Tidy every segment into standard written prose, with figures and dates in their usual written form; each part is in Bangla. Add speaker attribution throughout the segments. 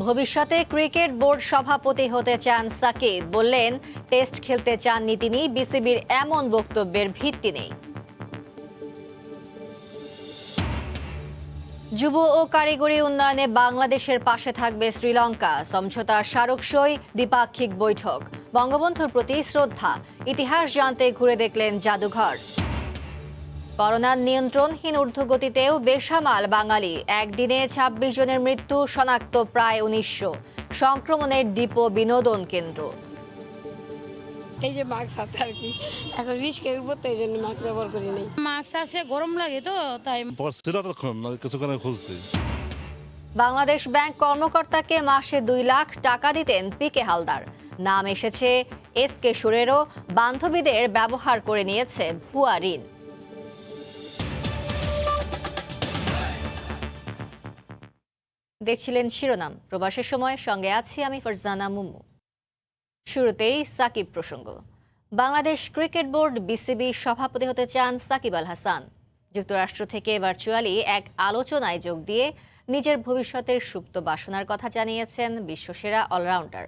Speaker 1: ভবিষ্যতে ক্রিকেট বোর্ড সভাপতি হতে চান সাকিব, বললেন টেস্ট খেলতে চাননি তিনি। বিসিবির এমন বক্তব্যের ভিত্তি নেই। যুব ও কারিগরি উন্নয়নে বাংলাদেশের পাশে থাকবে শ্রীলঙ্কা। সমঝোতা স্মারক সই, দ্বিপাক্ষিক বৈঠক। বঙ্গবন্ধুর প্রতি শ্রদ্ধা। ইতিহাস জানতে ঘুরে দেখলেন জাদুঘর। করোনার নিয়ন্ত্রণহীন ঊর্ধ্বগতিতেও বেসামাল বাঙালি। একদিনে ২৬ জনের মৃত্যু, শনাক্ত প্রায় ১৯০০। সংক্রমণের ডিপো বিনোদন কেন্দ্র।
Speaker 2: এই যে মাস্ক হাতে আর কি, এখন রিস্কের উপর এই জন্য মাস্ক ব্যবহার করি নাই।
Speaker 3: মাস্ক আছে, গরম লাগে তো তাই।
Speaker 4: কিছুক্ষণ খুলছি।
Speaker 1: বাংলাদেশ ব্যাংক কর্মকর্তাকে মাসে ২ লাখ টাকা দিতেন পিকে হালদার। নাম এসেছে এস কে সুরেরও। বান্ধবীদের ব্যবহার করে নিয়েছে ভুয়া ঋণ। দেখছিলেন শিরোনাম। প্রবাসের সময় সঙ্গে আছি আমি ফারজানা মুম্মু। শুরুতেই সাকিব প্রসঙ্গ। বাংলাদেশ ক্রিকেট বোর্ড বিসিবি সভাপতি হতে চান সাকিব আল হাসান। যুক্তরাষ্ট্র থেকে ভার্চুয়ালি এক আলোচনায় যোগ দিয়ে নিজের ভবিষ্যতের সুপ্ত বাসনার কথা জানিয়েছেন বিশ্বসেরা অলরাউন্ডার।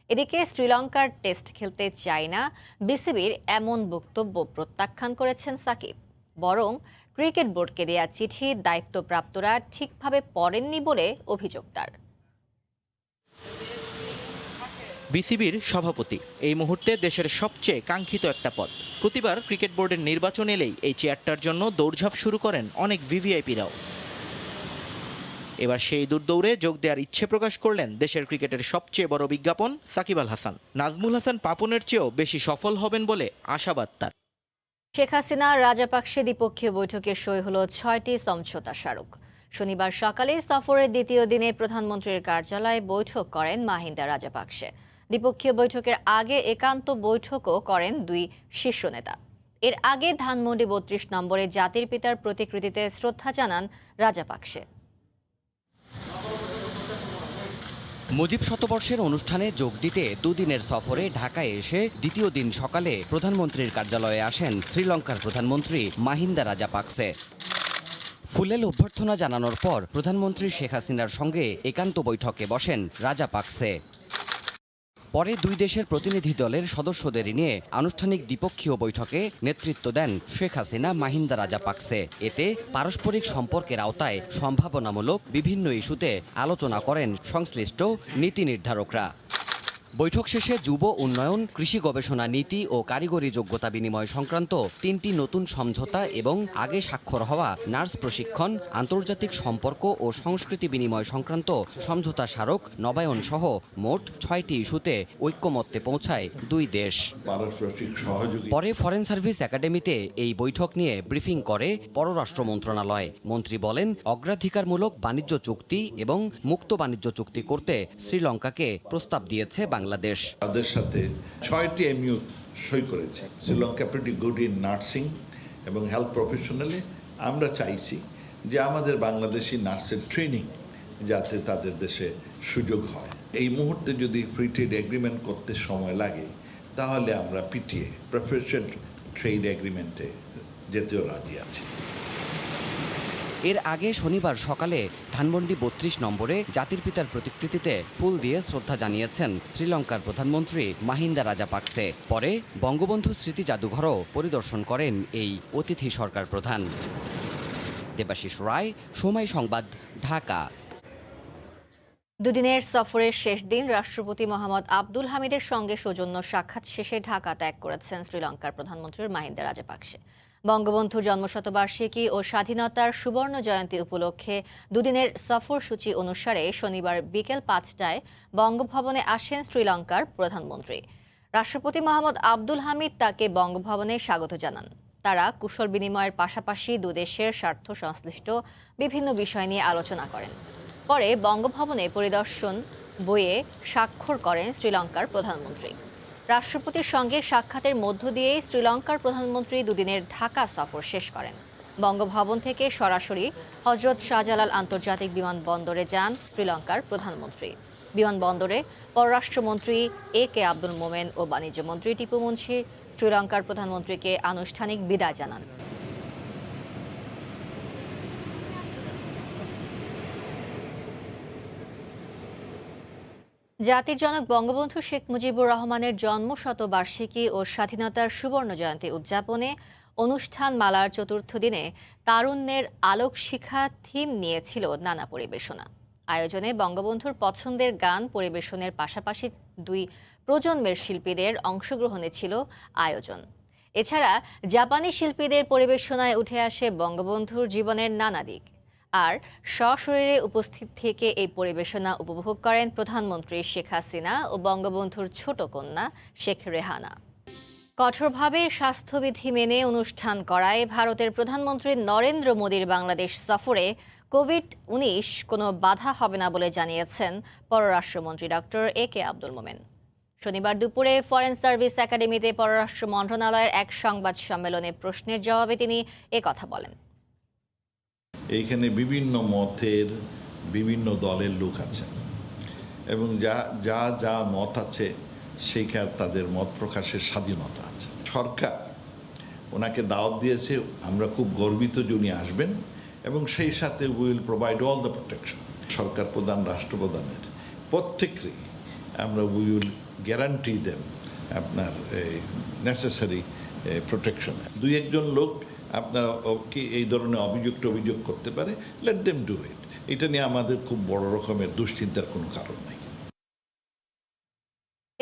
Speaker 1: এদিকে শ্রীলঙ্কার টেস্ট খেলতে চায় না বিসিবির এমন বক্তব্য প্রত্যাখ্যান করেছেন সাকিব। বরং ক্রিকেট বোর্ডকে দেয়া চিঠি দায়িত্বপ্রাপ্তরা ঠিকভাবে পড়েননি বলে অভিযোগ তার।
Speaker 5: বিসিবির সভাপতি এই মুহূর্তে দেশের সবচেয়ে কাঙ্ক্ষিত একটা পদ। প্রতিবার ক্রিকেট বোর্ডের নির্বাচন এলেই এই চেয়ারটার জন্য দৌড়ঝাঁপ শুরু করেন অনেক ভিভিআইপিরাও। এবার সেই দৌড়ে যোগ দেওয়ার ইচ্ছে প্রকাশ করলেন দেশের ক্রিকেটের সবচেয়ে বড় বিজ্ঞাপন সাকিব আল হাসান। নাজমুল হাসান পাপনের চেয়েও বেশি সফল হবেন বলে আশাবাদ তার।
Speaker 1: শেখ হাসিনা রাজাপাকসে দ্বিপক্ষীয় বৈঠকে সই হলো ৬টি সমঝোতা স্মারক। শনিবার সকালে সফরের দ্বিতীয় দিনে প্রধানমন্ত্রীর কার্যালয়ে বৈঠক করেন মাহিন্দা রাজাপাকসে। দ্বিপক্ষীয় বৈঠকের আগে একান্ত বৈঠকও করেন দুই শীর্ষ নেতা। এর আগে ধানমন্ডি ৩২ নম্বরে জাতির পিতার প্রতিকৃতিতে শ্রদ্ধা জানান রাজাপাকসে।
Speaker 6: মুজিব শতবর্ষের অনুষ্ঠানে যোগ দিতে দুদিনের সফরে ঢাকায় এসে দ্বিতীয় দিন সকালে প্রধানমন্ত্রীর কার্যালয়ে আসেন শ্রীলঙ্কার প্রধানমন্ত্রী মাহিন্দা রাজাপাকসে। ফুলেল অভ্যর্থনা জানানোর পর প্রধানমন্ত্রী শেখ হাসিনার সঙ্গে একান্ত বৈঠকে বসেন রাজাপাকসে। পরে দুই দেশের প্রতিনিধি দলের সদস্যদের নিয়ে আনুষ্ঠানিক দ্বিপক্ষীয় বৈঠকে নেতৃত্ব দেন শেখ হাসিনা মাহিন্দা রাজাপাকসে। এতে পারস্পরিক সম্পর্কের আওতায় সম্ভাবনামূলক বিভিন্ন ইস্যুতে আলোচনা করেন সংশ্লিষ্ট নীতি নির্ধারকরা। বৈঠক শেষে যুব উন্নয়ন, কৃষি গবেষণা নীতি ও কারিগরি যোগ্যতা বিনিময় সংক্রান্ত ৩টি নতুন সমঝোতা এবং আগে স্বাক্ষর হওয়া নার্স প্রশিক্ষণ, আন্তর্জাতিক সম্পর্ক ও সংস্কৃতি বিনিময় সংক্রান্ত সমঝোতা স্মারক নবায়ন সহ মোট ৬টি ইস্যুতে ঐক্যমত্যে পৌঁছায় দুই দেশ। পরে ফরেন সার্ভিস একাডেমিতে এই বৈঠক নিয়ে ব্রিফিং করে পররাষ্ট্র মন্ত্রণালয়। মন্ত্রী বলেন, অগ্রাধিকারমূলক বাণিজ্য চুক্তি এবং মুক্ত বাণিজ্য চুক্তি করতে শ্রীলঙ্কাকে প্রস্তাব দিয়েছে বাংলাদেশ।
Speaker 7: তাদের সাথে ৬টি এমইউ সই করেছে। Sri Lanka pretty good in nursing এবং হেলথ প্রফেশনালে। আমরা চাইছি যে আমাদের বাংলাদেশি নার্সের ট্রেনিং যাতে তাদের দেশে সুযোগ হয়। এই মুহূর্তে যদি ফ্রি ট্রেড এগ্রিমেন্ট করতে সময় লাগে তাহলে আমরা পিটিএ প্রেফারেন্সিয়াল ট্রেড এগ্রিমেন্টে যেতেও রাজি আছি।
Speaker 6: এর আগে শনিবার সকালে ধানমন্ডি ৩২ নম্বরে জাতির পিতার প্রতিকৃতিতে ফুল দিয়ে শ্রদ্ধা জানিয়েছেন শ্রীলঙ্কার প্রধানমন্ত্রী মাহিন্দা রাজাপাকসে। পরে বঙ্গবন্ধু স্মৃতি জাদুঘরও পরিদর্শন করেন এই অতিথি সরকার প্রধান। দেবাশিস রায়, সময় সংবাদ, ঢাকা।
Speaker 1: দুদিনের সফরের শেষ দিন রাষ্ট্রপতি মোহাম্মদ আব্দুল হামিদের সঙ্গে সৌজন্য সাক্ষাৎ শেষে ঢাকা ত্যাগ করেছেন শ্রীলঙ্কার প্রধানমন্ত্রী মাহিন্দা রাজাপাকসে। বঙ্গবন্ধুর জন্মশতবার্ষিকী ও স্বাধীনতার সুবর্ণ জয়ন্তী উপলক্ষে দুদিনের সফরসূচি অনুসারে শনিবার বিকেল ৫টায় বঙ্গভবনে আসেন শ্রীলঙ্কার প্রধানমন্ত্রী। রাষ্ট্রপতি মোহাম্মদ আব্দুল হামিদ তাকে বঙ্গভবনে স্বাগত জানান। তারা কুশল বিনিময়ের পাশাপাশি দুদেশের স্বার্থ সংশ্লিষ্ট বিভিন্ন বিষয় নিয়ে আলোচনা করেন। পরে বঙ্গভবনে পরিদর্শন বইয়ে স্বাক্ষর করেন শ্রীলঙ্কার প্রধানমন্ত্রী। রাষ্ট্রপতির সঙ্গে সাক্ষাতের মধ্য দিয়েই শ্রীলঙ্কার প্রধানমন্ত্রী দুদিনের ঢাকা সফর শেষ করেন। বঙ্গভবন থেকে সরাসরি হজরত শাহজালাল আন্তর্জাতিক বিমানবন্দরে যান শ্রীলঙ্কার প্রধানমন্ত্রী। বিমানবন্দরে পররাষ্ট্রমন্ত্রী এ কে আব্দুল মোমেন ও বাণিজ্যমন্ত্রী টিপু মুন্সি শ্রীলঙ্কার প্রধানমন্ত্রীকে আনুষ্ঠানিক বিদায় জানান। জাতির জনক বঙ্গবন্ধু শেখ মুজিবুর রহমানের জন্মশতবার্ষিকী ও স্বাধীনতার সুবর্ণ জয়ন্তী উদযাপনে অনুষ্ঠান মালার চতুর্থ দিনে তারুণ্যের আলোকশিখা থিম নিয়েছিল নানা পরিবেশনা। আয়োজনে বঙ্গবন্ধুর পছন্দের গান পরিবেশনের পাশাপাশি দুই প্রজন্মের শিল্পীদের অংশগ্রহণে ছিল আয়োজন। এছাড়া জাপানি শিল্পীদের পরিবেশনায় উঠে আসে বঙ্গবন্ধুর জীবনের নানা দিক। আর সশরীরে উপস্থিত থেকে এই পরিবেশনা উপভোগ করেন প্রধানমন্ত্রী শেখ হাসিনা ও বঙ্গবন্ধুর ছোট কন্যা শেখ রেহানা। কঠোরভাবে স্বাস্থ্যবিধি মেনে অনুষ্ঠান করায় ভারতের প্রধানমন্ত্রী নরেন্দ্র মোদীর বাংলাদেশ সফরে কোভিড-19 কোনো বাধা হবে না বলে জানিয়েছেন পররাষ্ট্রমন্ত্রী ডক্টর একে আব্দুল মোমেন। শনিবার দুপুরে ফরেন সার্ভিস একাডেমিতে পররাষ্ট্র মন্ত্রণালয়ের এক সংবাদ সম্মেলনে প্রশ্নের জবাবে তিনি কথা বলেন।
Speaker 7: এইখানে বিভিন্ন মতের বিভিন্ন দলের লোক আছেন এবং যা মত আছে সেইখানে তাদের মত প্রকাশের স্বাধীনতা আছে। সরকার ওনাকে দাওয়াত দিয়েছে, আমরা খুব গর্বিত যে উনি আসবেন এবং সেই সাথে will provide all the protection. সরকার প্রধান, রাষ্ট্রপ্রধানের প্রত্যেকেরই আমরা উইল গ্যারান্টি দেন আপনার নেসেসারি প্রোটেকশন। দুই একজন লোক আপনারা কি এই ধরনের অভিযোগ করতে পারে, লেট দেম ডু ইট। এটা নিয়ে আমাদের খুব বড় রকমের দুশ্চিন্তার কোনো কারণ নেই।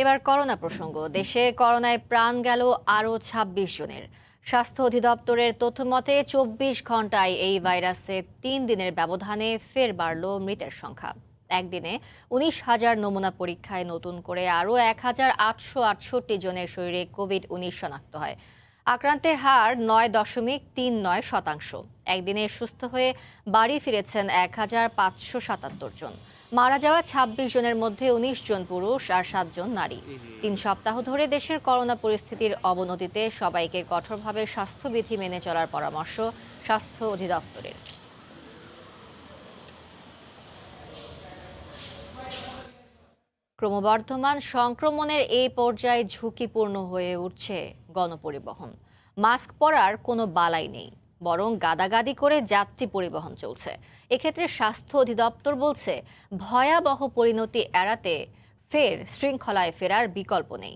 Speaker 1: এবার করোনা প্রসঙ্গ। দেশে করোনায় প্রাণ গেল আরও 26 জনের। স্বাস্থ্য অধিদপ্তরের তথ্যমতে 24 ঘন্টায় এই ভাইরাসে 3 দিনের ব্যবধানে ফের বাড়ল মৃতের সংখ্যা। একদিনে 19,000 নমুনা পরীক্ষায় নতুন করে আরও 1,868 জনের শরীরে কোভিড-19 শনাক্ত হয়। আক্রান্তের হার 9.39%। একদিনে সুস্থ হয়ে বাড়ি ফিরেছেন 1,577 জন। মারা যাওয়া 26 জনের মধ্যে 19 জন পুরুষ আর 7 জন নারী। 3 সপ্তাহ ধরে দেশের করোনা পরিস্থিতির অবনতিতে সবাইকে কঠোরভাবে স্বাস্থ্যবিধি মেনে চলার পরামর্শ স্বাস্থ্য অধিদপ্তরের। ক্রমবর্ধমান সংক্রমণের এই পর্যায়ে ঝুঁকিপূর্ণ হয়ে উঠছে গণপরিবহন। মাস্ক পরার কোনো বালাই নেই, বরং গাদাগাদি করে যাত্রী পরিবহন চলছে। এক্ষেত্রে স্বাস্থ্য অধিদপ্তর বলছে, ভয়াবহ পরিণতি এড়াতে ফের শৃঙ্খলায় ফেরার বিকল্প নেই।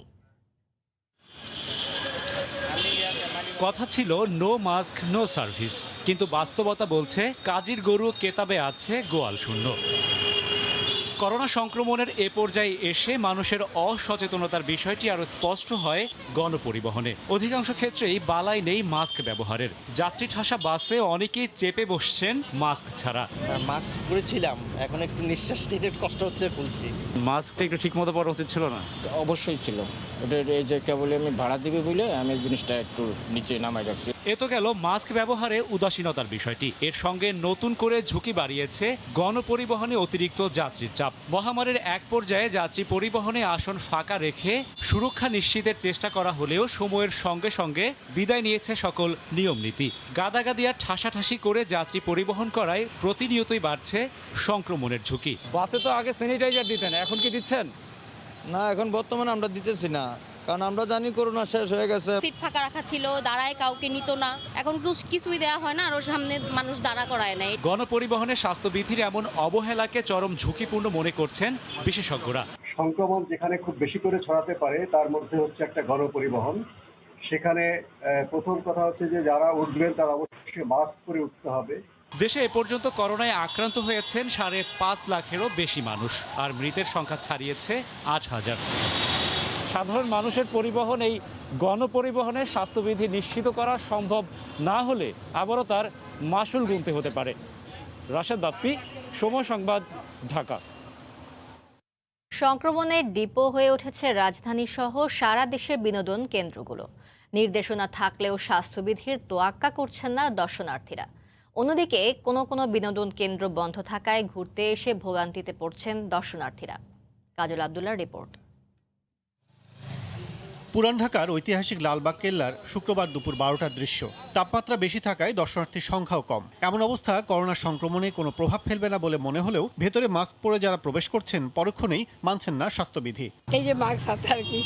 Speaker 8: কথা ছিল নো মাস্ক নো সার্ভিস, কিন্তু বাস্তবতা বলছে কাজীর গরু কেতাবে আছে গোয়াল শূন্য। করোনা সংক্রমণের এ পর্যায়ে এসে মানুষের অসচেতনতার বিষয়টি আরও স্পষ্ট হয় গণপরিবহনে। অধিকাংশ ক্ষেত্রেই বালাই নেই মাস্ক ব্যবহারের। যাত্রী ঠাসা বাসে অনেকেই চেপে বসছেন মাস্ক ছাড়া।
Speaker 9: মাস্ক পরেছিলাম, এখন একটু নিঃশ্বাস নিতে কষ্ট হচ্ছে, খুলছি।
Speaker 8: মাস্কটা একটু ঠিক মতো পরা উচিত ছিল না?
Speaker 10: অবশ্যই ছিল। ওটা এই যে কেবল আমি ভাড়া দিবে বলে আমি জিনিসটা একটু নিচে নামাই রাখছি।
Speaker 8: এ তো গেল মাস্ক ব্যবহারে উদাসীনতার বিষয়টি। এর সঙ্গে নতুন করে ঝুঁকি বাড়িয়েছে গণপরিবহনে অতিরিক্ত যাত্রীর চাপ। মহামারীর এক পর্যায়ে যাত্রী পরিবহনে আসন ফাঁকা রেখে সুরক্ষা নিশ্চিতের চেষ্টা করা হলেও সময়ের সঙ্গে সঙ্গে বিদায় নিয়েছে সকল নিয়ম নীতি। গাদাগাদি আর ঠাসাঠাসি করে যাত্রী পরিবহন করায় প্রতিনিয়তই বাড়ছে সংক্রমণের ঝুঁকি।
Speaker 10: বাসে তো আগে স্যানিটাইজার দিতেন, এখন কি দিচ্ছেন?
Speaker 9: না, এখন বর্তমানে আমরা দিতেছি না, কারণ আমরা জানি করোনা শেষ হয়ে গেছে।
Speaker 3: সিট ফাঁকা রাখা ছিল, দাঁড়ায় কাউকে নিত না, এখন কিছুই দেওয়া হয় না, আর ওর সামনে মানুষ দাঁড়া করায় নাই।
Speaker 8: গণপরিবহনে স্বাস্থ্যবিধির এমন অবহেলাকে চরম ঝুঁকিপূর্ণ মনে করছেন বিশেষজ্ঞরা।
Speaker 11: সংক্রমণ যেখানে খুব বেশি করে ছড়াতে পারে তার মধ্যে হচ্ছে একটা গণপরিবহন। সেখানে প্রথম কথা হচ্ছে যে যারা উঠবেন তারা অবশ্যই মাস্ক পরে উঠতে হবে।
Speaker 8: দেশে এ পর্যন্ত করোনায় আক্রান্ত হয়েছেন 5.5 লাখেরও বেশি মানুষ, আর মৃতের সংখ্যা ছাড়িয়েছে 8,000।
Speaker 10: সাধারণ মানুষের পরিবহন এই গণপরিবহনের স্বাস্থ্যবিধি নিশ্চিত করা সম্ভব না হলে আবারও তার মাসুল গুনতে হতে পারে। রাশেদ বাপ্পি, সময় সংবাদ, ঢাকা।
Speaker 1: সংক্রমণের ডিপো হয়ে উঠেছে রাজধানী সহ সারা দেশের বিনোদন কেন্দ্রগুলো। নির্দেশনা থাকলেও স্বাস্থ্যবিধির তোয়াক্কা করছেন না দর্শনার্থীরা। অন্যদিকে কোনো বিনোদন কেন্দ্র বন্ধ থাকায় ঘুরতে এসে ভোগান্তিতে পড়ছেন দর্শনার্থীরা। কাজল আব্দুল্লাহর রিপোর্ট।
Speaker 12: পুরান ঢাকার ঐতিহাসিক লালবাগ কেল্লার শুক্রবার দুপুর 12টার দৃশ্য। তাপমাত্রা বেশি থাকায় দর্শনার্থীর সংখ্যাও কম। এমন অবস্থা করোনা সংক্রমণে কোনো প্রভাব ফেলবে না বলে মনে হলেও ভেতরে মাস্ক পরে যারা প্রবেশ করছেন পরক্ষণেই মানছেন না স্বাস্থ্যবিধি।
Speaker 2: এই যে মাস্ক হাতে আর কি,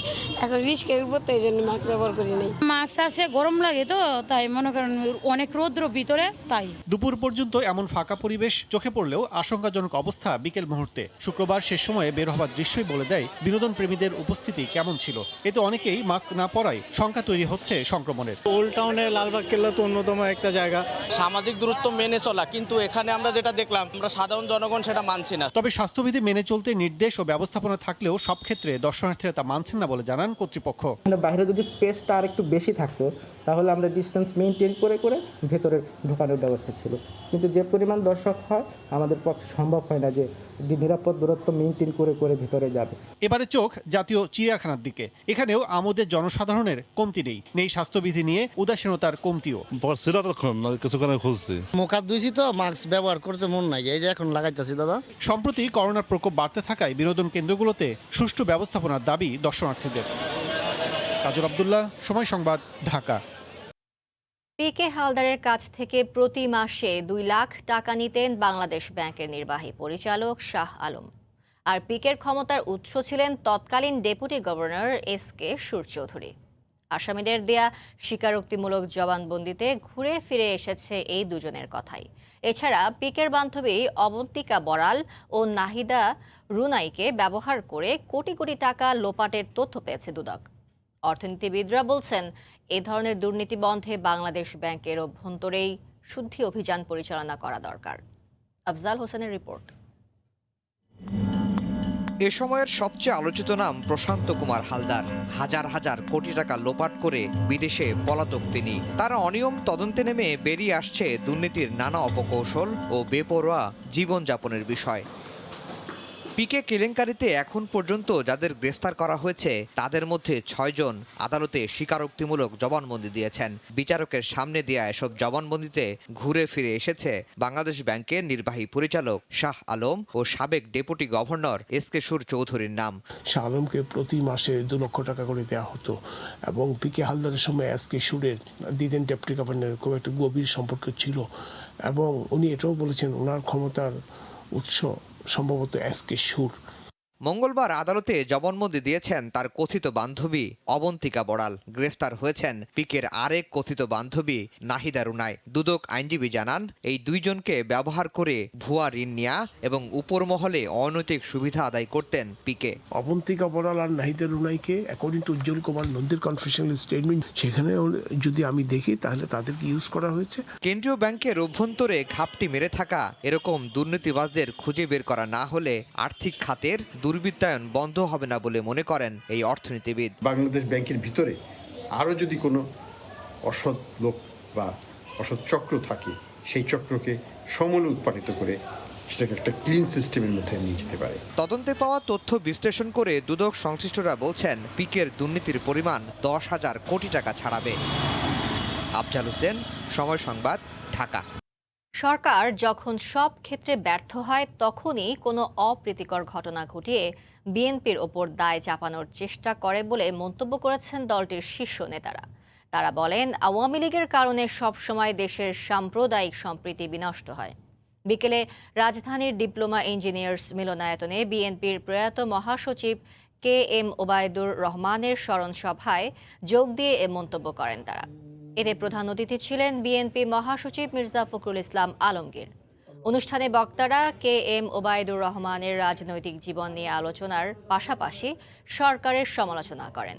Speaker 2: এখন রিস্কে উঠবো তো এই জন্য মাস্ক ব্যবহার করি নাই।
Speaker 13: মাস্ক আছে, গরম লাগে তো তাই মনে করেন অনেক রৌদ্র ভিতরে তাই।
Speaker 12: দুপুর পর্যন্ত এমন ফাঁকা পরিবেশ চোখে পড়লেও আশঙ্কাজনক অবস্থা বিকেল মুহূর্তে। শুক্রবার শেষ সময়ে বের হবার দৃশ্যই বলে দেয় বিনোদন প্রেমীদের উপস্থিতি কেমন ছিল। এতে অনেকেই মাস্ক না পরায় শঙ্কা তৈরি হচ্ছে সংক্রমণের।
Speaker 14: ওল্ড টাউনে লালবাগ কেল্লা তো অন্যতম একটা জায়গা,
Speaker 5: সামাজিক দূরত্ব মেনে চলা, কিন্তু এখানে আমরা যেটা দেখলাম আমরা সাধারণ জনগণ সেটা মানছি না।
Speaker 12: তবে স্বাস্থ্যবিধি মেনে চলতে নির্দেশ ও ব্যবস্থাপনা থাকলেও সব ক্ষেত্রে দর্শনার্থীরা তা মানছেন না বলে জানান কর্তৃপক্ষ।
Speaker 15: বাইরে যদি স্পেসটা আর একটু বেশি থাকতো তাহলে আমরা ডিস্টেন্স মেনটেন করে ভেতরে ঢোকানোর ব্যবস্থা ছিল, কিন্তু যে পরিমাণ দর্শক হয় আমাদের পক্ষে সম্ভব হয় না যে নিরাপদ দূরত্ব মেনটেন করে ভেতরে যাবে।
Speaker 12: এবারে চোখ জাতীয় চিড়িয়াখানার দিকে। এখানেও আমোদের জনসাধারণের কমতি নেই স্বাস্থ্যবিধি নিয়ে উদাসীনতার কমতিও।
Speaker 4: কিছুক্ষণে খুলছি,
Speaker 14: মুখ হাত ধুইছি তো মাস্ক ব্যবহার করতে মন নাই, এই যে এখন লাগাইতেছি দাদা।
Speaker 12: সম্প্রতি করোনার প্রকোপ বাড়তে থাকায় বিনোদন কেন্দ্রগুলোতে সুষ্ঠু ব্যবস্থাপনার দাবি দর্শনার্থীদের। কাজল আব্দুল্লাহ, সময় সংবাদ, ঢাকা।
Speaker 1: পিকে হালদারের কাছ থেকে প্রতি মাসে 2 লাখ টাকা নিতেন বাংলাদেশ ব্যাংকের নির্বাহী পরিচালক শাহ আলম। আর পিকের ক্ষমতার উৎস ছিলেন তৎকালীন ডেপুটি গভর্নর এসকে সুর চৌধুরী। আসামিদের দেয়া স্বীকারোক্তিমূলক জবানবন্দিতে ঘুরে ফিরে এসেছে এই দুজনের কথাই। এছাড়া পিকের বান্ধবী অবন্তিকা বড়াল ও নাহিদা রুনাইকে ব্যবহার করে কোটি কোটি টাকা লোপাটের তথ্য পেয়েছে দুদক। অর্থনীতিবিদরা বলছেন, এ ধরনের দুর্নীতি বন্ধে বাংলাদেশ ব্যাংকের অভ্যন্তরেই শুদ্ধি অভিযান পরিচালনা করা দরকার। আফজাল হোসেনের রিপোর্ট।
Speaker 5: এ সময়ের সবচেয়ে আলোচিত নাম প্রশান্ত কুমার হালদার। হাজার হাজার কোটি টাকা লোপাট করে বিদেশে পলাতক তিনি। তার অনিয়ম তদন্তে নেমে বেরিয়ে আসছে দুর্নীতির নানা অপকৌশল ও বেপরোয়া জীবনযাপনের বিষয়। পিকে কেলেঙ্কারিতে এখন পর্যন্ত যাদের গ্রেফতার করা হয়েছে তাদের মধ্যে 6 জন আদালতে স্বীকারোক্তিমূলক জবানবন্দি দিয়েছেন। বিচারকের সামনে দেয়া এসব জবানবন্দিতে ঘুরে ফিরে এসেছে বাংলাদেশ ব্যাংকের নির্বাহী পরিচালক শাহ আলম ও সাবেক ডেপুটি গভর্নর এসকে সুর চৌধুরীর নাম।
Speaker 16: শাহ আলমকে প্রতি মাসে 2 লক্ষ টাকা করে দেওয়া হতো এবং পিকে হালদারের সময় এসকে সুরের দিদেন ডেপুটি গভর্নরের খুব একটা গভীর সম্পর্ক ছিল এবং উনি এটাও বলেছেন ওনার ক্ষমতার উৎস সম্ভবত এসকে সুর।
Speaker 5: মঙ্গলবার আদালতে জবানবন্দি দিয়েছেন তার কথিত বান্ধবী অবন্তিকা বড়াল। গ্রেফতার হয়েছেন পিকের আরেক কথিত বান্ধবী নাহিদা রুনাই। দুদক আইনজীবী জানান, এই 2 জনকে ব্যবহার করে ভুয়া ঋণ নেয়া এবং উপর মহলে অনৈতিক সুবিধা আদায় করতেন পিকে।
Speaker 16: অবন্তিকা বড়াল আর নাহিদা রুনাইকে অ্যাকর্ডিং টু উজ্জ্বল কুমার নন্দীর কনফেশনাল স্টেটমেন্ট, সেখানে যদি আমি দেখি তাহলে তাদেরকে ইউজ করা হয়েছে।
Speaker 5: কেন্দ্রীয় ব্যাংকের অভ্যন্তরে ঘাপটি মেরে থাকা এরকম দুর্নীতিবাজদের খুঁজে বের করা না হলে আর্থিক খাতের দুর্বৃত্তায়ন বন্ধ হবে না বলে মনে করেন এই অর্থনীতিবিদ।
Speaker 17: বাংলাদেশ ব্যাংকের ভিতরে আরও যদি কোনো অসৎ লোক বা অসৎ চক্র থাকে, সেই চক্রকে সমূলে উৎপাদিত করে সেটাকে একটা ক্লিন সিস্টেমের মধ্যে নিয়ে যেতে পারে।
Speaker 5: তদন্তে পাওয়া তথ্য বিশ্লেষণ করে দুদক সংশ্লিষ্টরা বলছেন পিকের দুর্নীতির পরিমাণ 10,000 কোটি টাকা ছাড়াবে। আফজাল হোসেন, সময় সংবাদ, ঢাকা।
Speaker 1: সরকার যখন সব ক্ষেত্রে ব্যর্থ হয় তখনই কোনো অপ্রীতিকর ঘটনা ঘটিয়ে বিএনপির ওপর দায় চাপানোর চেষ্টা করে বলে মন্তব্য করেছেন দলটির শীর্ষ নেতারা। তারা বলেন, আওয়ামী লীগের কারণে সবসময় দেশের সাম্প্রদায়িক সম্প্রীতি বিনষ্ট হয়। বিকেলে রাজধানীর ডিপ্লোমা ইঞ্জিনিয়ার্স মিলনায়তনে বিএনপির প্রয়াত মহাসচিব KM ওবায়দুর রহমানের স্মরণ সভায় যোগ দিয়ে এ মন্তব্য করেন তারা। এতে প্রধান অতিথি ছিলেন বিএনপি মহাসচিব মির্জা ফখরুল ইসলাম আলমগীর। অনুষ্ঠানে বক্তারা KM ওবায়দুর রহমানের রাজনৈতিক জীবন নিয়ে আলোচনার পাশাপাশি সরকারের সমালোচনা করেন।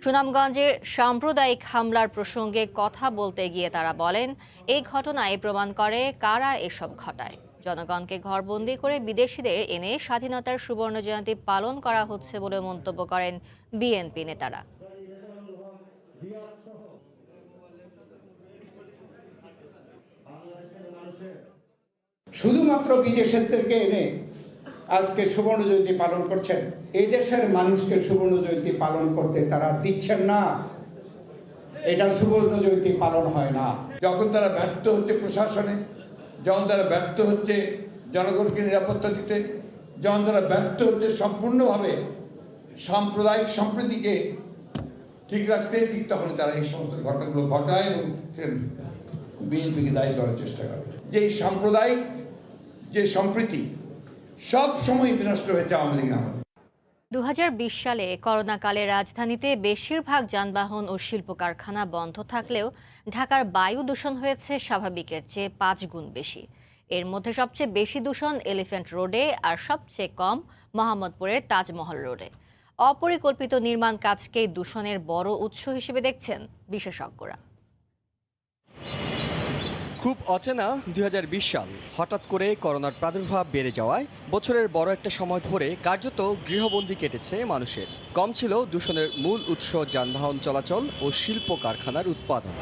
Speaker 1: সুনামগঞ্জে সাম্প্রদায়িক হামলার প্রসঙ্গে কথা বলতে গিয়ে তারা বলেন, এই ঘটনায় প্রমাণ করে কারা এসব ঘটায়। জনগণকে ঘরবন্দি করে বিদেশিদের এনে স্বাধীনতার সুবর্ণ জয়ন্তী পালন করা হচ্ছে বলে মন্তব্য করেন বিএনপি নেতারা।
Speaker 18: শুধুমাত্র বিদেশের থেকে এনে আজকে সুবর্ণ জয়ন্তী পালন করছেন, এই দেশের মানুষকে সুবর্ণ জয়ন্তী পালন করতে তারা দিচ্ছেন না। এটা সুবর্ণ জয়ন্তী পালন হয় না।
Speaker 19: যখন তারা ব্যর্থ হচ্ছে প্রশাসনে, যখন তারা ব্যর্থ হচ্ছে জনগণকে নিরাপত্তা দিতে, যখন তারা ব্যর্থ হচ্ছে সম্পূর্ণভাবে সাম্প্রদায়িক সম্প্রীতিকে ঠিক রাখতে ঠিক তখনই তারা এই সমস্ত ঘটনাগুলো ঘটায় এবং বিএনপিকে দায়ী করার চেষ্টা করে। যে সাম্প্রদায়িক যে সম্প্রীতি সব সময় বিনষ্ট হয়েছে আওয়ামী লীগের আমলে।
Speaker 1: 2020 সালে করোনাকালে রাজধানীতে বেশিরভাগ যানবাহন ও শিল্প কারখানা বন্ধ থাকলেও ঢাকার বায়ু দূষণ হয়েছে স্বাভাবিকের চেয়ে 5 গুণ বেশি। এর মধ্যে সবচেয়ে বেশি দূষণ এলিফ্যান্ট রোডে আর সবচেয়ে কম মোহাম্মদপুরের তাজমহল রোডে। অপরিকল্পিত নির্মাণ কাজকেই দূষণের বড় উৎস হিসেবে দেখছেন বিশেষজ্ঞরা।
Speaker 20: খুব অচেনা 2020 সাল, হঠাৎ করে করোনার প্রাদুর্ভাব বেড়ে যাওয়ায় বছরের বড় একটা সময় ধরে কার্যত গৃহবন্দী কেটেছে মানুষের। কম ছিল দূষণের মূল উৎস যানবাহন চলাচল ও শিল্প কারখানার উৎপাদন।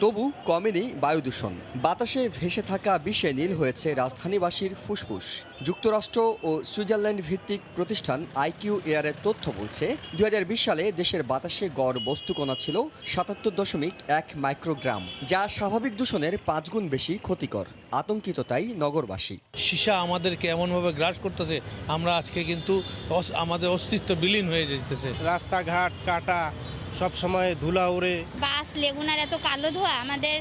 Speaker 20: তবু কমেনি বায়ু দূষণ। বাতাসে ভেসে থাকা বিষে নীল হয়েছে রাজধানীবাসীর ফুসফুস। যুক্তরাষ্ট্র ও সুইজারল্যান্ড ভিত্তিক প্রতিষ্ঠান আইকিউ এয়ারের তথ্য বলছে 2020 সালে দেশের বাতাসে গড় বস্তুকণা ছিল 77.1 মাইক্রোগ্রাম, যা স্বাভাবিক দূষণের 5 গুণ বেশি ক্ষতিকর। আতঙ্কিত তাই নগরবাসী।
Speaker 21: সীসা আমাদেরকে এমনভাবে গ্রাস করতেছে, আমরা আজকে কিন্তু আমাদের অস্তিত্ব বিলীন হয়ে যেতেছে।
Speaker 9: রাস্তাঘাট কাটা, সব সময় ধুলা উড়ে,
Speaker 22: বাস লেগুনার এত কালো ধোয়া, আমাদের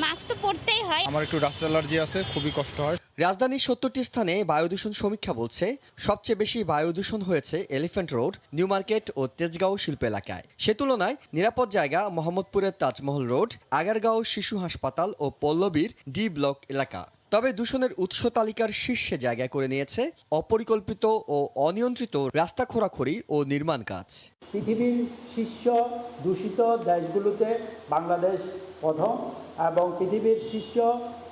Speaker 22: মাস্ক তো পরতেই হয়।
Speaker 9: আমার একটু ডাস্ট অ্যালার্জি আছে, খুবই কষ্ট হয়।
Speaker 20: রাজধানীর 70টি স্থানে বায়ু দূষণ সমীক্ষা বলছে সবচেয়ে বেশি বায়ু দূষণ হয়েছে এলিফ্যান্ট রোড, নিউ মার্কেট ও তেজগাঁও শিল্প এলাকায়। সে তুলনায় নিরাপদ জায়গা মোহাম্মদপুরের তাজমহল রোড, আগারগাঁও শিশু হাসপাতাল ও পল্লবীর ডি ব্লক এলাকা। তবে দূষণের উৎস তালিকার শীর্ষে জায়গা করে নিয়েছে অপরিকল্পিত ও অনিয়ন্ত্রিত রাস্তা খোঁড়াখড়ি ও নির্মাণ কাজ।
Speaker 23: পৃথিবীর শীর্ষ দূষিত দেশগুলোতে বাংলাদেশ প্রথম, এবং পৃথিবীর শীর্ষ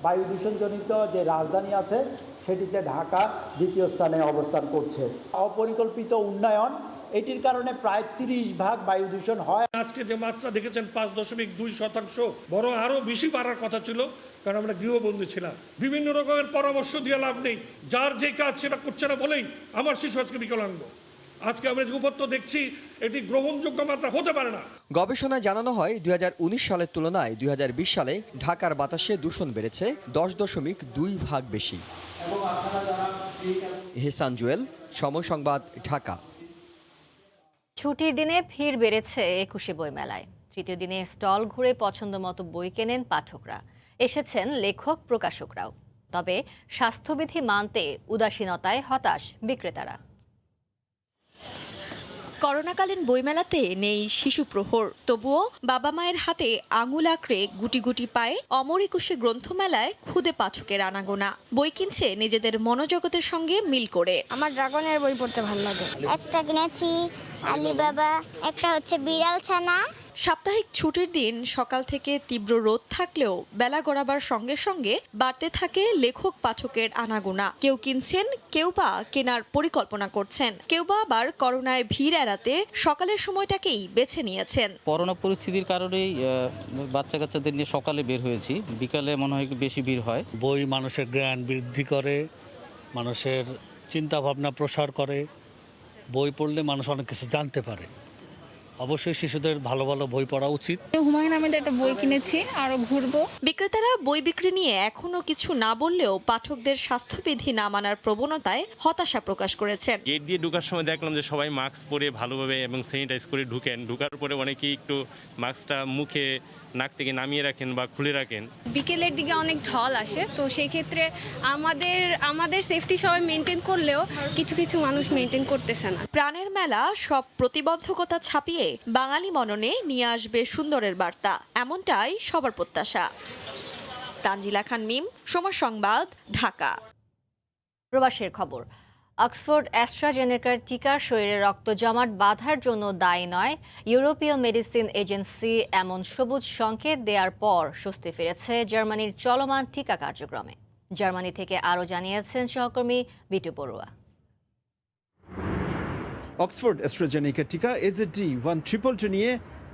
Speaker 23: বায়ু দূষণজনিত যে রাজধানী আছে সেটিতে ঢাকা দ্বিতীয় স্থানে অবস্থান করছে। অপরিকল্পিত উন্নয়ন, এটির কারণে প্রায় 30% বায়ু দূষণ হয়।
Speaker 24: আজকে যে মাত্রা দেখেছেন 5.2%, বড় আরও বেশি বাড়ার কথা ছিল, কারণ আমরা গৃহবন্দী ছিলাম। বিভিন্ন রকমের পরামর্শ দিয়ে লাভ নেই, যার যে কাজ সেটা করছে না বলেই আমার শিশু আজকে বিকলাঙ্গ। আজকে আমরা যে উপত্য দেখছি এটি গ্রহণযোগ্য মাত্রা হতে পারে না।
Speaker 20: গবেষণায় জানানো হয় 2019 সালের তুলনায় 2020 সালে ঢাকার বাতাসে দূষণ বেড়েছে 10.2 ভাগ বেশি। হেসান জুয়েল, সময় সংবাদ, ঢাকা।
Speaker 1: ছুটির দিনে ভিড় বেড়েছে 21শে বইমেলায়। তৃতীয় দিনে স্টল ঘুরে পছন্দ মতো বই কেনেন পাঠকরা। এসেছেন লেখক প্রকাশকরাও। তবে স্বাস্থ্যবিধি মানতে উদাসীনতায় হতাশ বিক্রেতারা।
Speaker 25: করোনাকালীন বইমেলাতে নেই শিশু প্রহর, তবুও বাবা মায়ের হাতে আঙুল আঁকড়ে গুটি গুটি পায়ে অমর একুশে গ্রন্থমেলায় খুদে পাঠকের আনাগোনা। বই কিনছে নিজেদের মনোজগতের সঙ্গে মিল করে।
Speaker 22: আমার ড্রাগনের বই পড়তে ভালো লাগে। একটা কিনেছি আলিবাবা, একটা হচ্ছে বিড়াল ছানা।
Speaker 25: সাপ্তাহিক ছুটির দিন সকাল থেকে তীব্র রোদ থাকলেও বেলা গড়াবার সঙ্গে সঙ্গে বাড়তে থাকে লেখক পাঠকের আনাগোনা। কেউ কিনছেন, কেউ বা কেনার পরিকল্পনা করছেন, কেউ বা আবার করোনায় ভিড় এড়াতে সকালের সময়টাকেই বেছে নিয়েছেন।
Speaker 26: করোনা পরিস্থিতির কারণেই বাচ্চা কাচ্চাদের নিয়ে সকালে বের হয়েছি, বিকালে মনে হয় একটু বেশি ভিড় হয়।
Speaker 27: বই মানুষের জ্ঞান বৃদ্ধি করে, মানুষের চিন্তা ভাবনা প্রসার করে। বই পড়লে মানুষ অনেক কিছু জানতে পারে। অবশ্যই শিশুদের ভালো ভালো বই পড়া উচিত।
Speaker 28: হুমায়ুন আহমেদের একটা বই কিনেছি, আরো ঘুরবো।
Speaker 25: বিক্রেতারা বই বিক্রি নিয়ে এখনো কিছু না বললেও পাঠকদের স্বাস্থ্যবিধি না মানার প্রবণতায় হতাশা প্রকাশ করেছেন।
Speaker 29: গেট দিয়ে ঢোকার সময় দেখলাম যে সবাই মাস্ক পরে ভালোভাবে এবং স্যানিটাইজ করে ঢুকেন। ঢোকার পরে অনেকেই একটু মাস্কটা মুখে নাক থেকে নামিয়ে রাখেন বা খুলে রাখেন।
Speaker 28: বিকেলের দিকে অনেক ঢল আসে, তো সেই ক্ষেত্রে আমাদের সেফটি সবাই মেনটেন করলেও কিছু কিছু মানুষ মেনটেন করতেছে না।
Speaker 25: প্রাণের মেলা সব প্রতিবন্ধকতা ছাপিয়ে বাঙালি মননে নিয়ে আসবে সুন্দরের বার্তা, এমনটাই সবার প্রত্যাশা। তানজিলা খান মিম, সময় সংবাদ, ঢাকা।
Speaker 1: প্রবাসের খবর। অক্সফোর্ড অ্যাস্ট্রাজেনেকার টিকার শরীরে রক্ত জমাট বাঁধার জন্য দায়ী নয় ইউরোপীয় মেডিসিন এজেন্সি, এমন সবুজ সংকেত দেওয়ার পর স্বস্তি ফিরেছে জার্মানির চলমান টিকা কার্যক্রমে। জার্মানি থেকে আরও জানিয়েছেন সহকর্মী বিটু বড়ুয়া।
Speaker 30: অক্সফোর্ড অ্যাস্ট্রাজেনেকা টিকা AZ122 নিয়ে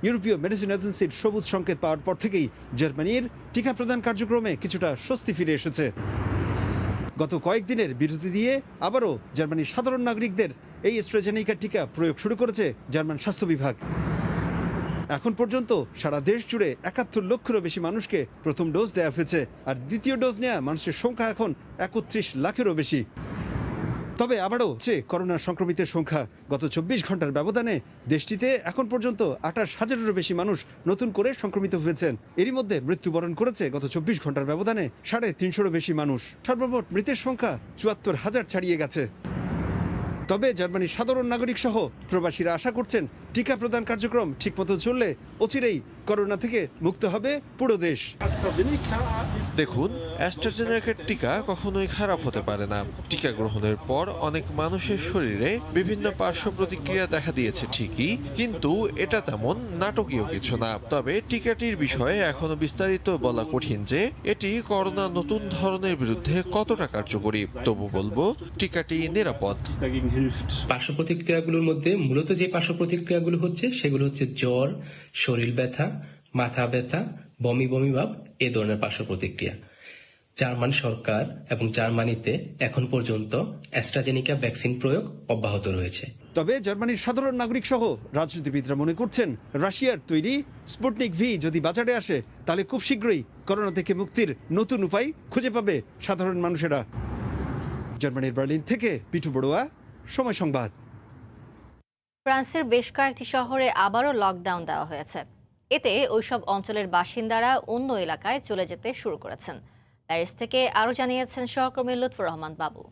Speaker 30: ইউরোপীয় মেডিসিন এজেন্সির সবুজ সংকেত পাওয়ার পর থেকেই জার্মানির টিকা প্রদান কার্যক্রমে কিছুটা স্বস্তি ফিরে এসেছে। গত কয়েকদিনের বিরতি দিয়ে আবারও জার্মানির সাধারণ নাগরিকদের এই অ্যাস্ট্রাজেনেকা টিকা প্রয়োগ শুরু করেছে জার্মান স্বাস্থ্য বিভাগ। এখন পর্যন্ত সারা দেশ জুড়ে ৭১ লক্ষেরও বেশি মানুষকে প্রথম ডোজ দেওয়া হয়েছে, আর দ্বিতীয় ডোজ নেওয়া মানুষের সংখ্যা এখন ৩১ লাখেরও বেশি। তবে আবারও করোনা সংক্রমিতের সংখ্যা গত 24 ঘন্টার ব্যবধানে দেশটিতে এখন পর্যন্ত 28,000-এরও বেশি মানুষ নতুন করে সংক্রমিত হয়েছেন। এরই মধ্যে মৃত্যুবরণ করেছে গত 24 ঘন্টার ব্যবধানে 350-এরও বেশি মানুষ। সর্বমোট মৃতের সংখ্যা 74,000 ছাড়িয়ে গেছে। তবে জার্মানির সাধারণ নাগরিক সহ প্রবাসীরা আশা করছেন টিকা প্রদান কার্যক্রম ঠিকমতো চললে অচিরেই করোনা থেকে মুক্ত হবে পুরো দেশ।
Speaker 2: দেখুন, অ্যাস্ট্রাজেনেকার টিকা কখনোই খারাপ হতে পারে না। টিকা গ্রহণের পর অনেক মানুষের শরীরে বিভিন্ন পার্শ্ব প্রতিক্রিয়া দেখা দিয়েছে ঠিকই, কিন্তু এটা তেমন নাটকীয় কিছু না। তবে টিকাটির বিষয়ে এখনো বিস্তারিত বলা কঠিন যে এটি করোনা নতুন ধরনের বিরুদ্ধে কতটা কার্যকরী। তবু বলবো টিকাটি নিরাপদ।
Speaker 3: পার্শ্ব প্রতিক্রিয়াগুলোর মধ্যে মূলত যে পার্শ্ব প্রতিক্রিয়াগুলো হচ্ছে সেগুলো হচ্ছে জ্বর, শরীর ব্যথা, মাথা ব্যথা, বমি বমি ভাব, এ ধরনের পার্শ্ব প্রতিক্রিয়া। জার্মান সরকার এবং জার্মানিতে এখন পর্যন্ত অ্যাস্ট্রাজেনিকা ভ্যাকসিন প্রয়োগ অব্যাহত রয়েছে।
Speaker 30: তবে জার্মানির সাধারণ নাগরিক সহ রাজনীতিবিদরা মনে করছেন রাশিয়ার তৈরি স্পুটনিক ভি যদি বাজারে আসে তাহলে খুব শীঘ্রই করোনা থেকে মুক্তির নতুন উপায় খুঁজে পাবে সাধারণ মানুষেরা। জার্মানির বার্লিন থেকে পিটু বড়ুয়া, সময় সংবাদ।
Speaker 1: ফ্রান্সের বেশ কয়েকটি শহরে আবারও লকডাউন দেওয়া হয়েছে। এতে ওইসব অঞ্চলের বাসিন্দারা অন্য এলাকায় চলে যেতে শুরু করেছেন। প্যারিস থেকে আরও জানিয়েছেন সহকর্মী লুৎফর রহমান বাবু।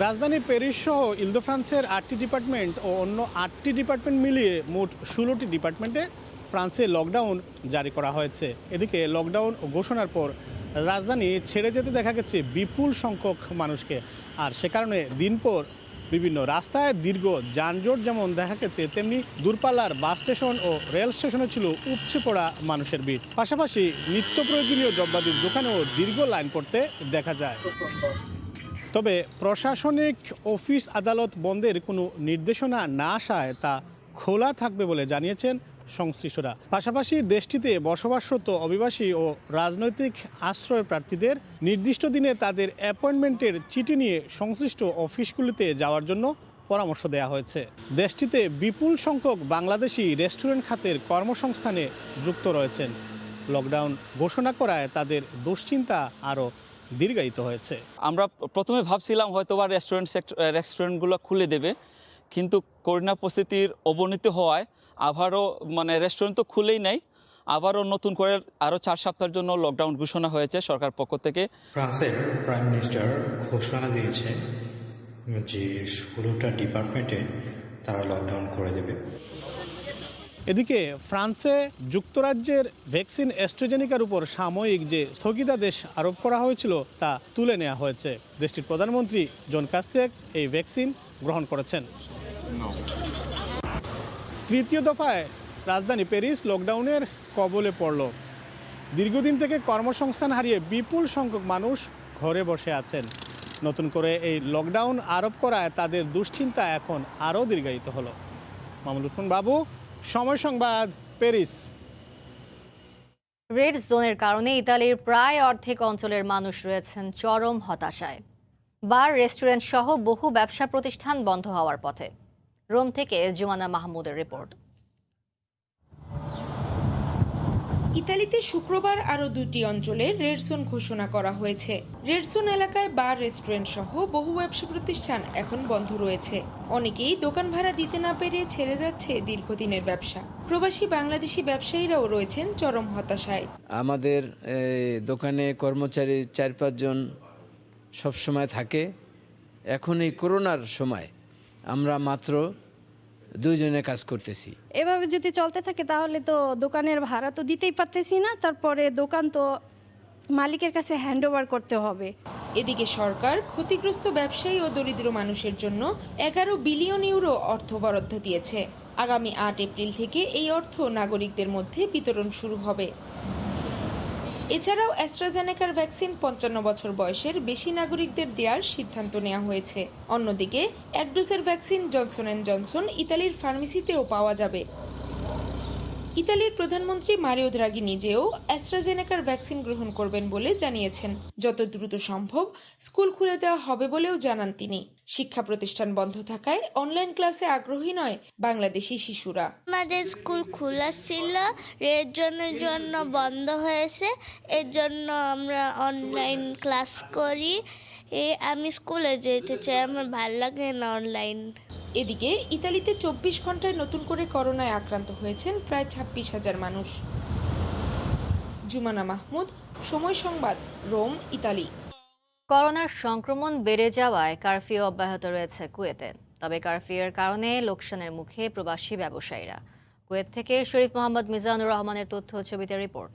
Speaker 12: রাজধানী প্যারিস সহ ইলদো ফ্রান্সের 8টি ডিপার্টমেন্ট ও অন্য 8টি ডিপার্টমেন্ট মিলিয়ে মোট 16টি ডিপার্টমেন্টে ফ্রান্সে লকডাউন জারি করা হয়েছে। এদিকে লকডাউন ঘোষণার পর রাজধানী ছেড়ে যেতে দেখা গেছে বিপুল সংখ্যক মানুষকে। আর সে কারণে দিনপর বিভিন্ন রাস্তায় দীর্ঘ যানজট যেমন দেখা গেছে, তেমনি দূরপাল্লার বাস স্টেশন ও রেল স্টেশনে ছিল উপচে পড়া মানুষের ভিড়। পাশাপাশি নিত্য প্রয়োজনীয় দ্রব্যাদির দোকানেও দীর্ঘ লাইন পড়তে দেখা যায়। তবে প্রশাসনিক অফিস আদালত বন্ধের কোনো নির্দেশনা না আসায় তা খোলা থাকবে বলে জানিয়েছেন সংশ্লিষ্টরা। পাশাপাশি দেশটিতে বসবাসরত অভিবাসী ও রাজনৈতিক আশ্রয় প্রার্থীদের নির্দিষ্ট দিনে তাদের অ্যাপয়েন্টমেন্টের চিঠি নিয়ে সংশ্লিষ্ট অফিসগুলিতে যাওয়ার জন্য পরামর্শ দেওয়া হয়েছে। দেশটিতে বিপুল সংখ্যক বাংলাদেশি রেস্টুরেন্ট খাতের কর্মসংস্থানে যুক্ত রয়েছেন। লকডাউন ঘোষণা করায় তাদের দুশ্চিন্তা আরও দীর্ঘায়িত হয়েছে।
Speaker 4: আমরা প্রথমে ভাবছিলাম হয়তোবা রেস্টুরেন্টগুলো খুলে দেবে, কিন্তু করোনা পরিস্থিতির অবনতি হওয়ায় আবারও রেস্টুরেন্ট তো খুলেই নেই, আবারও নতুন করে আরও 4 সপ্তাহের জন্য লকডাউন ঘোষণা হয়েছে সরকার পক্ষ থেকে।
Speaker 6: ফ্রান্সের প্রাইম মিনিস্টার ঘোষণা দিয়েছে যে 16টা ডিপার্টমেন্টে তারা লকডাউন করে দেবে।
Speaker 12: এদিকে ফ্রান্সে যুক্তরাজ্যের ভ্যাকসিন অ্যাস্ট্রাজেনিকার উপর সাময়িক যে স্থগিতাদেশ আরোপ করা হয়েছিল তা তুলে নেওয়া হয়েছে। দেশটির প্রধানমন্ত্রী জন কাস্তেক এই ভ্যাকসিন গ্রহণ করেছেন। তৃতীয় দফায় রাজধানী প্যারিস লকডাউনের কবলে পড়ল। দীর্ঘদিন থেকে কর্মসংস্থান হারিয়ে বিপুল সংখ্যক মানুষ ঘরে বসে আছেন। নতুন করে এই লকডাউন আরোপ করায় তাদের দুশ্চিন্তা এখন আরও দীর্ঘায়িত হলো। মামুনুল উসমান বাবু, সময় সংবাদ, প্যারিস।
Speaker 1: রেড জোনের কারণে ইতালির প্রায় অর্ধেক অঞ্চলের মানুষ রয়েছেন চরম হতাশায়। বার, রেস্টুরেন্ট সহ বহু ব্যবসা প্রতিষ্ঠান বন্ধ হওয়ার পথে। রোম থেকে জুমানা মাহমুদের রিপোর্ট।
Speaker 7: ইতালিতে শুক্রবার আরও 2টি অঞ্চলে রেড জোন ঘোষণা করা হয়েছে। রেড জোন এলাকায় বার, রেস্টুরেন্ট সহ বহু ব্যবসা প্রতিষ্ঠান এখন বন্ধ রয়েছে। অনেকেই দোকান ভাড়া দিতে না পেরে ছেড়ে যাচ্ছে দীর্ঘদিনের ব্যবসা। প্রবাসী বাংলাদেশি ব্যবসায়ীরাও রয়েছেন চরম হতাশায়।
Speaker 8: আমাদের দোকানে কর্মচারী 4-5 জন সবসময় থাকে। এখন এই করোনার সময় আমরা মাত্র 2 জনে কাজ করতেছি।
Speaker 10: এভাবে যদি চলতে থাকে তাহলে তো দোকানের ভাড়া তো দিতেই পারতেছি না, তারপরে দোকান তো মালিকের কাছে হ্যান্ড ওভার করতে হবে।
Speaker 7: এদিকে সরকার ক্ষতিগ্রস্ত ব্যবসায়ী ও দরিদ্র মানুষের জন্য 11 বিলিয়ন ইউরো অর্থ বরাদ্দ দিয়েছে। আগামী 8 এপ্রিল থেকে এই অর্থ নাগরিকদের মধ্যে বিতরণ শুরু হবে। এছাড়াও অ্যাস্ট্রাজেনেকার ভ্যাকসিন 55 বছর বয়সের বেশি নাগরিকদের দেওয়ার সিদ্ধান্ত নেওয়া হয়েছে। অন্যদিকে 1 ডোজের ভ্যাকসিন জনসন অ্যান্ড জনসন ইতালির ফার্মেসিতেও পাওয়া যাবে। ইতালির প্রধানমন্ত্রী মারিও দ্রাগি নিজেও অ্যাস্ট্রাজেনেকার ভ্যাকসিন গ্রহণ করবেন বলে জানিয়েছেন। যত দ্রুত সম্ভব স্কুল খুলে দেওয়া হবে বলেও জানান তিনি। শিক্ষা প্রতিষ্ঠান বন্ধ থাকায় অনলাইন ক্লাসে আগ্রহী নয় বাংলাদেশি শিশুরা।
Speaker 22: আমাদের স্কুল খোলা ছিল, এর জন্য বন্ধ হয়েছে, এর জন্য আমরা অনলাইন ক্লাস করি। আমি স্কুলে যেতে চাই, আমার ভালো লাগে না অনলাইন।
Speaker 7: এদিকে ইতালিতে 24 ঘন্টায় নতুন করে করোনায় আক্রান্ত হয়েছেন প্রায় 26,000 মানুষ। জুমানা মাহমুদ, সময় সংবাদ, রোম, ইতালি।
Speaker 1: করোনার সংক্রমণ বেড়ে যাওয়ায় কারফিউ অব্যাহত রয়েছে কুয়েতে। তবে কারফিউয়ের কারণে লোকসানের মুখে প্রবাসী ব্যবসায়ীরা। কুয়েত থেকে শরীফ মোহাম্মদ মিজানুর রহমানের তথ্য ছবিতে রিপোর্ট।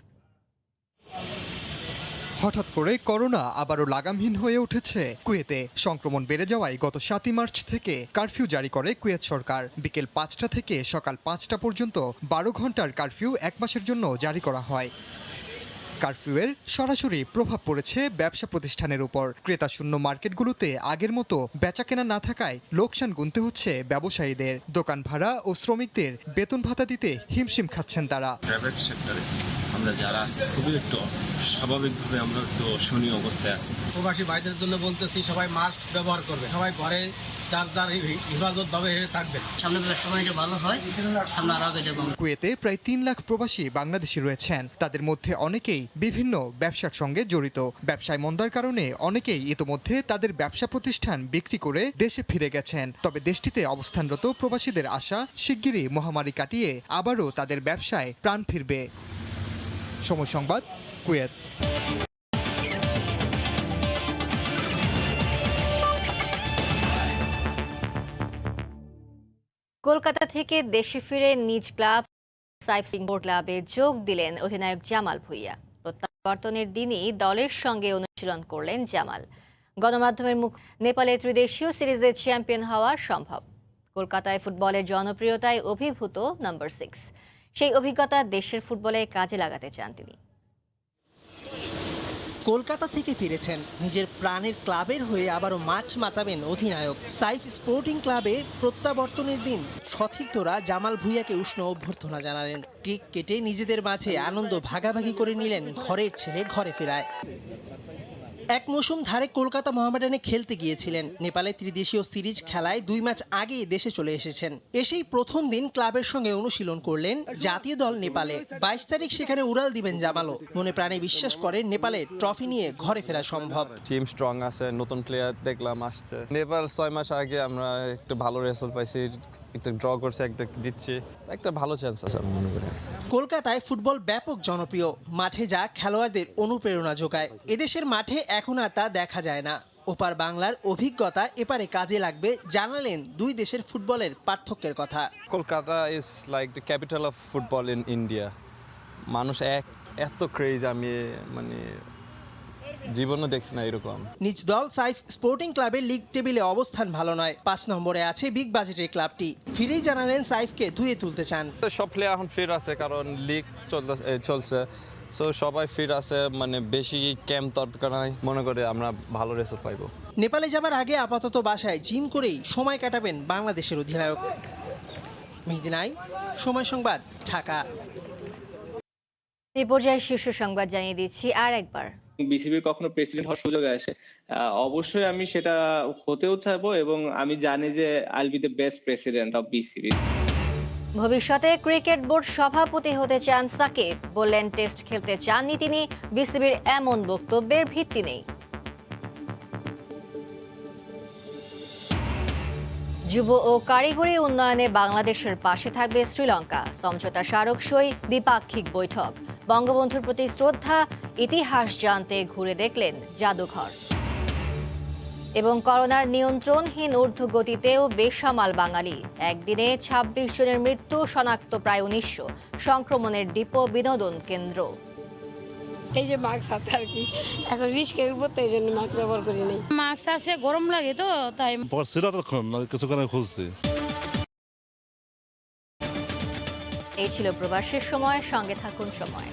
Speaker 5: হঠাৎ করে করোনা আবারও লাগামহীন হয়ে উঠেছে কুয়েতে। সংক্রমণ বেড়ে যাওয়ায় গত 7 মার্চ থেকে কারফিউ জারি করে কুয়েত সরকার। বিকেল 5টা থেকে সকাল 5টা পর্যন্ত 12 ঘন্টার কারফিউ 1 মাসের জন্য জারি করা হয়। কারফিউয়ের সরাসরি প্রভাব পড়েছে ব্যবসা প্রতিষ্ঠানের উপর। ক্রেতা শূন্য মার্কেটগুলোতে আগের মতো বেচাকেনা না থাকায় লোকসান গুনতে হচ্ছে ব্যবসায়ীদের। দোকান ভাড়া ও শ্রমিকদের বেতন ভাতা দিতে হিমশিম খাচ্ছেন তারা।
Speaker 11: প্রাইভেট সেক্টরে আমরা যারা আছি খুবই একটু স্বাভাবিকভাবে আমরা একটু শূন্য অবস্থায় আছি।
Speaker 13: প্রবাসী ভাইদের জন্য বলতেছি সবাই মাস্ক ব্যবহার করবে, সবাই ঘরে যার হিফাজত ভাবে থাকবে।
Speaker 14: সামনে সময়টা ভালো হয়, সামনে আরো আগে যাব।
Speaker 5: কুয়েতে প্রায় 3 লাখ প্রবাসী বাংলাদেশি রয়েছেন। তাদের মধ্যে অনেকেই বিভিন্ন ব্যবসার সঙ্গে জড়িত। ব্যবসায় মন্দার কারণে অনেকেই ইতোমধ্যে তাদের ব্যবসা প্রতিষ্ঠান বিক্রি করে দেশে ফিরে গেছেন। তবে দেশটিতে অবস্থানরত প্রবাসীদের আশা শিগগিরই মহামারী কাটিয়ে আবারও তাদের ব্যবসায় প্রাণ ফিরবে। সময় সংবাদ, কুয়েত।
Speaker 1: কলকাতা থেকে দেশে ফিরে নিজ ক্লাব সাইফ সিংবোর্ড ক্লাবে যোগ দিলেন অধিনায়ক জামাল ভুঁইয়া। প্রত্যাবর্তনের দিনই দলের সঙ্গে অনুশীলন করলেন জামাল। গণমাধ্যমের মুখ নেপালে ত্রিদেশীয় সিরিজে চ্যাম্পিয়ন হওয়া সম্ভব। কলকাতায় ফুটবলের জনপ্রিয়তায় অভিভূত নাম্বার 6। সেই অভিজ্ঞতা দেশের ফুটবলে কাজে লাগাতে চান তিনি।
Speaker 15: কলকাতা থেকে ফিরেছেন, নিজের প্রাণের ক্লাবের হয়ে আবারও মাঠ মাতাবেন অধিনায়ক। সাইফ স্পোর্টিং ক্লাবে প্রত্যাবর্তনের দিন সতীর্থরা জামাল ভুঁইয়াকে উষ্ণ অভ্যর্থনা জানালেন। কেক কেটে নিজেদের মাঝে আনন্দ ভাগাভাগি করে নিলেন ঘরের ছেলে ঘরে ফেরায়। এক মৌসুম ধারে কলকাতা মোহামেডানে খেলতে গিয়েছিলেন। নেপালে ত্রিদেশীয় সিরিজ খেলায় 2 ম্যাচ আগেই দেশে চলে এসেছেন। এসেই প্রথম দিন ক্লাবের সঙ্গে অনুশীলন করলেন জাতীয় দল নেপালে। 22 তারিখ সেখানে উড়াল দিবেন জামালও। মনে প্রাণে বিশ্বাস করেন নেপালে ট্রফি নিয়ে ঘরে ফেরা সম্ভব।
Speaker 16: টিম স্ট্রং আছে, নতুন প্লেয়ার দেখলাম আসছে। নেপাল 6 মাস আগে আমরা একটা ভালো রেজাল্ট পাইছি, একটা ড্র করছে, একটা দিচ্ছে, একটা ভালো চান্স আছে আমি মনে করি।
Speaker 15: কলকাতায় ফুটবল ব্যাপক জনপ্রিয়। মাঠে যা খেলোয়াড়দের অনুপ্রেরণা যোগায়, এদেশের মাঠে এখন আর তা দেখা যায় না। ওপার বাংলার অভিজ্ঞতা এপারে কাজে লাগবে জানালেন দুই দেশের ফুটবলের পার্থক্যের কথা।
Speaker 16: Kolkata is like the capital of football in India. মানুষ এত ক্রেজ আমি মানে জীবনও দেখছি না এরকম।
Speaker 15: নিজ দল সাইফ স্পোর্টিং ক্লাবের লিগ টেবিলে অবস্থান ভালো নয়। 5 নম্বরে আছে বিগ বাজেটের ক্লাবটি। ফিরেই জানালেন সাইফকে ধুয়ে তুলতে চান।
Speaker 16: সব প্লেয়ার এখন ফিট আছে কারণ লিগ চলছে, সো সবাই ফিট আছে, মানে বেশি ক্যাম্প দরকার নাই। মনে করে আমরা ভালো রেজাল্ট পাইব।
Speaker 15: নেপালে যাবার আগে আপাতত বাসায় জিম করেই সময় কাটাবেন বাংলাদেশের অধিনায়ক। মেহেদী নাই, সময় সংবাদ, ঢাকা।
Speaker 1: এই পর্যায়ে শীর্ষ সংবাদ জানিয়ে দিচ্ছি আর একবার।
Speaker 17: বিসিবির কখনো প্রেসিডেন্ট হওয়ার সুযোগ আসে, অবশ্যই আমি সেটা হতেও চাইবো এবং আমি জানি যে I will be the best president of BCB.
Speaker 1: ভবিষ্যতে ক্রিকেট বোর্ড সভাপতি হতে চান সাকিব। বললেন টেস্ট খেলতে চাননি তিনি। বিসিবির এমন বক্তব্যের ভিত্তি নেই। যুব ও কারিগরি উন্নয়নে বাংলাদেশের পাশে থাকবে শ্রীলঙ্কা। সমঝোতা স্মারক সই, দ্বিপাক্ষিক বৈঠক। বঙ্গবন্ধুর প্রতি শ্রদ্ধা, ইতিহাস জানতে ঘুরে দেখলেন জাদুঘর। এবং করোনার নিয়ন্ত্রণহীন ঊর্ধ্বগতিতেও বেসামাল বাঙালি। একদিনে 26 জনের মৃত্যু, শনাক্ত প্রায় 1900। সংক্রমণের ডিপো বিনোদন কেন্দ্র।
Speaker 18: এই যে মাস্ক হাতে আর কি, এখন রিস্কের উপর তো এই জন্য মাস্ক ব্যবহার করি নাই। মাস্ক আছে, গরম লাগে তো তাই
Speaker 19: কিছুক্ষণ খুলছি।
Speaker 1: এই ছিল প্রবাসের সময়। সঙ্গে থাকুন সময়।